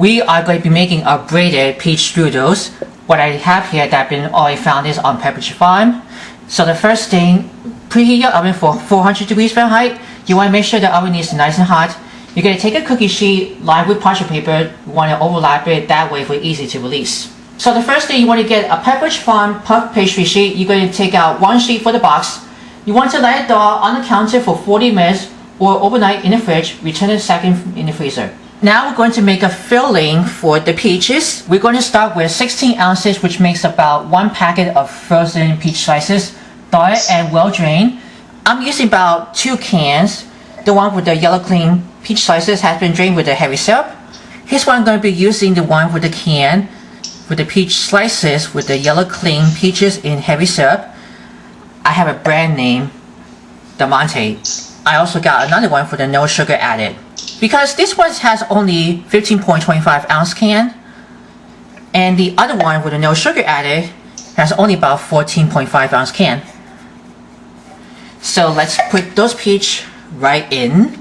We are going to be making our braided peach strudels. What I have here that I've been already found is on Pepperidge farm. So the first thing, preheat your oven for 400 degrees Fahrenheit. You want to make sure the oven is nice and hot. You're going to take a cookie sheet lined with parchment paper. You want to overlap it, that way for easy to release. So the first thing, you want to get a Pepperidge farm puff pastry sheet. You're going to take out one sheet for the box. You want to let it thaw on the counter for 40 minutes or overnight in the fridge. Return it second in the freezer. Now we're going to make a filling for the peaches. We're going to start with 16 ounces, which makes about 1 packet of frozen peach slices. Thaw it and well drained. I'm using about 2 cans. The one with the yellow clean peach slices has been drained with the heavy syrup. Here's what I'm going to be using, the one with the can with the peach slices with the yellow clean peaches in heavy syrup. I have a brand name, the Monte. I also got another one for the no sugar added. Because this one has only 15.25 ounce can, and the other one with the no sugar added has only about 14.5 ounce can. So let's put those peach right in.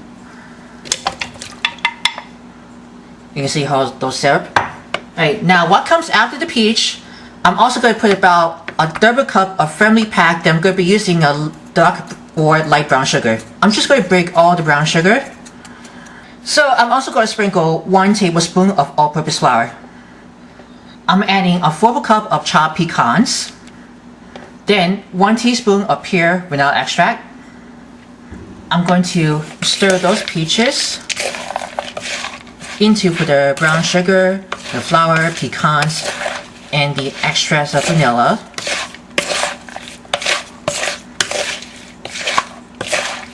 You can see how those syrup. Alright, now what comes after the peach, I'm also going to put about a double cup of firmly packed, I'm going to be using a dark or light brown sugar. I'm just going to break all the brown sugar. So I'm also going to sprinkle 1 tablespoon of all-purpose flour. I'm adding a 4th cup of chopped pecans. Then 1 teaspoon of pure vanilla extract. I'm going to stir those peaches into the brown sugar, the flour, pecans, and the extracts of vanilla.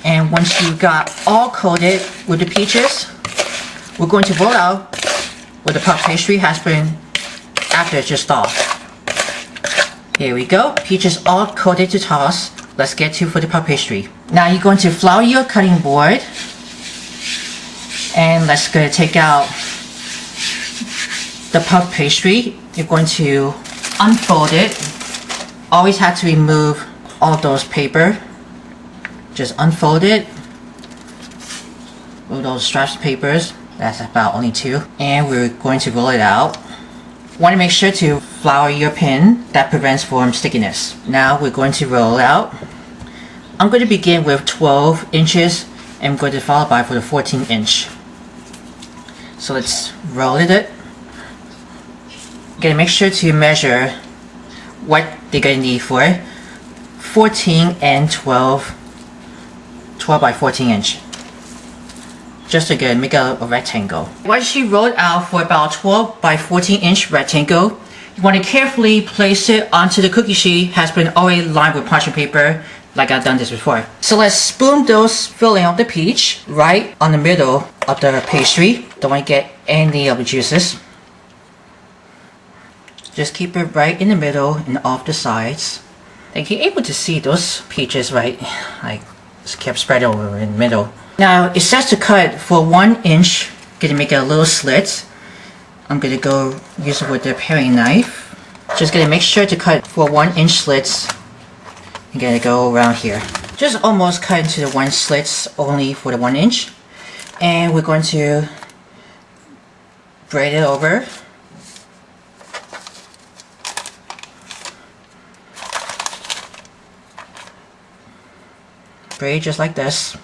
And once you got all coated with the peaches, we're going to roll out where the puff pastry has been after it's just thawed. Here we go, peaches all coated to toss. Let's get to for the puff pastry. Now you're going to flour your cutting board, and let's go take out the puff pastry. You're going to unfold it. Always have to remove all those paper. Just unfold it. All those straps of papers. That's about only 2. And we're going to roll it out. Want to make sure to flour your pin. That prevents from stickiness. Now we're going to roll out. I'm going to begin with 12 inches and I'm going to follow by for the 14 inch. So let's roll it. Again, make sure to measure what they're going to need for it. 14 and 12 by 14 inch. Just to make a rectangle. Once you roll it out for about 12 by 14 inch rectangle, you want to carefully place it onto the cookie sheet. Has been already lined with parchment paper, like I've done this before. So let's spoon those filling of the peach right on the middle of the pastry. Don't want to get any of the juices. Just keep it right in the middle and off the sides. And you're able to see those peaches right, like just kept spread over in the middle. Now it says to cut for 1 inch. Gonna make a little slit. I'm gonna go use it with the paring knife. Just gonna make sure to cut for 1 inch slits. I'm gonna go around here. Just almost cut into the 1 slits only for the 1 inch. And we're going to braid it over. Braid just like this.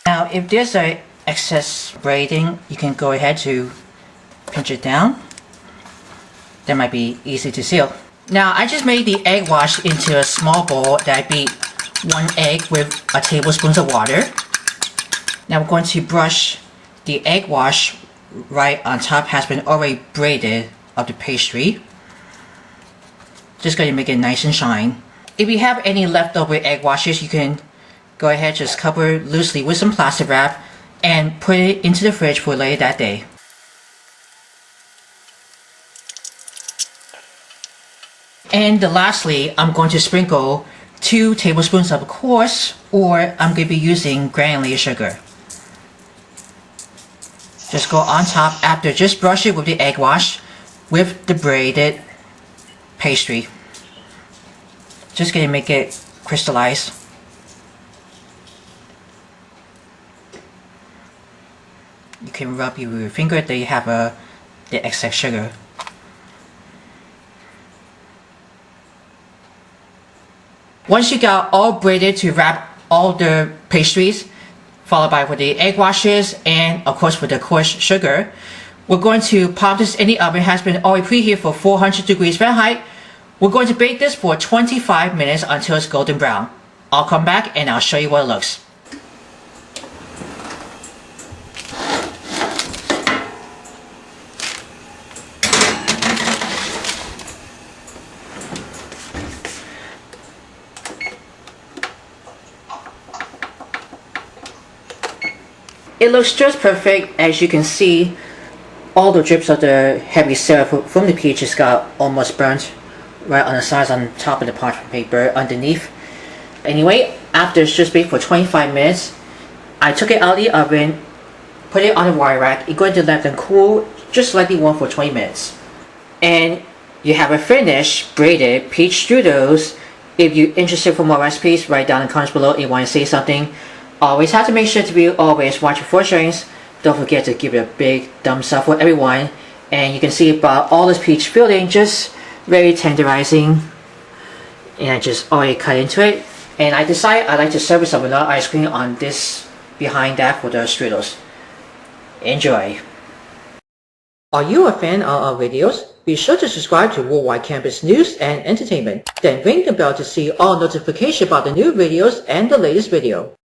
Now if there's a excess braiding, you can go ahead to pinch it down. That might be easy to seal. Now I just made the egg wash into a small bowl that I beat 1 egg with a tablespoon of water. Now we're going to brush the egg wash right on top. Has been already braided of the pastry. Just going to make it nice and shine. If you have any leftover egg washes, you can go ahead, just cover loosely with some plastic wrap and put it into the fridge for later that day. And lastly, I'm going to sprinkle 2 tablespoons of coarse, or I'm going to be using granulated sugar. Just go on top after, just brush it with the egg wash with the braided pastry. Just gonna make it crystallize. can rub with your finger, they have the excess sugar. Once you got all braided to wrap all the pastries, followed by with the egg washes and of course with the coarse sugar, we're going to pop this in the oven. It has been already preheated for 400 degrees Fahrenheit. We're going to bake this for 25 minutes until it's golden brown. I'll come back and I'll show you what it looks. It looks just perfect. As you can see, all the drips of the heavy syrup from the peaches got almost burnt right on the sides, on top of the parchment paper underneath. Anyway, after it's just baked for 25 minutes, I took it out of the oven, put it on a wire rack. You're going to let them cool just slightly warm for 20 minutes. And you have a finished braided peach strudels. If you're interested for more recipes, write down in the comments below if you want to say something. Always have to make sure to always watch before sharing. Don't forget to give it a big thumbs up for everyone. And you can see about all this peach filling, just very tenderizing. And I just already cut into it. And I decided I like to serve with some vanilla ice cream on this behind that for the strudels. Enjoy! Are you a fan of our videos? Be sure to subscribe to Worldwide Campus News and Entertainment. Then ring the bell to see all notifications about the new videos and the latest video.